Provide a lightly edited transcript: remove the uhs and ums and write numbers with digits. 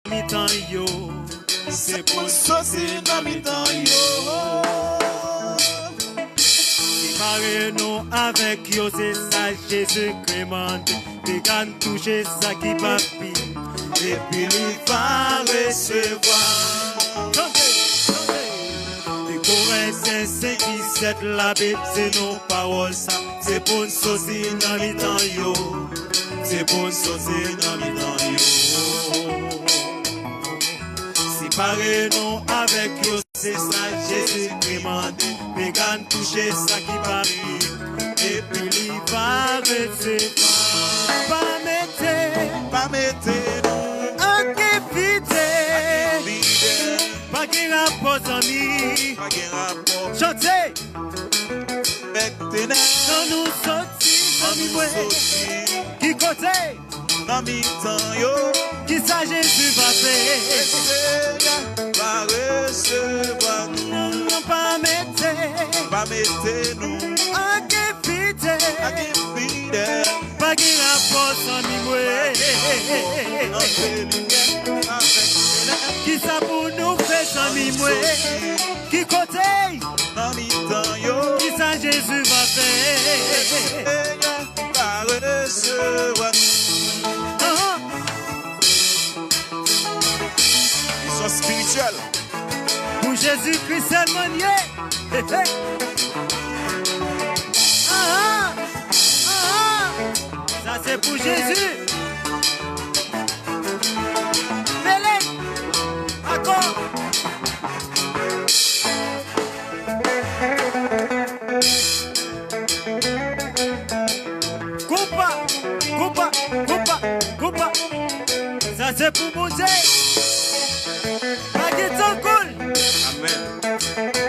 mi-temps yo. C'est pour saucer dans mi-temps yo. Séparez-nous avec yo, c'est ça Jésus crémande. Vegan toucher ça qui papi. Et puis il va recevoir. Les Corinthiens 5-17, la Bible c'est nos paroles ça. C'est pour nous saucer dans les temps yo. C'est pour nous saucer dans les temps yo. Séparez-nous avec yo, c'est ça Jésus demande. Vegan toucher ça qui va vivre. Et puis il va recevoir. Pas mettre nous. Pas de rapport, amis. Pas de rapport. Chantez. Maintenant. Quand nous sortis, qui côté? Dans mi-temps yo. Qui ça Jésus va faire? Va recevoir nous. Non, pas mettre. Pas mettre nous. Pas de rapport, amis. Qui ça pour nous faire, amis? Qui côté? Dans mi-temps yo. Qui ça Jésus va faire? Va recevoir nous. Ils sont spirituels. Pour Jésus-Christ seulement lié. Ça c'est pour Jésus. Mélèque. Accord. Coupa. Ça c'est pour Mosé. Pas de temps cool. Amen.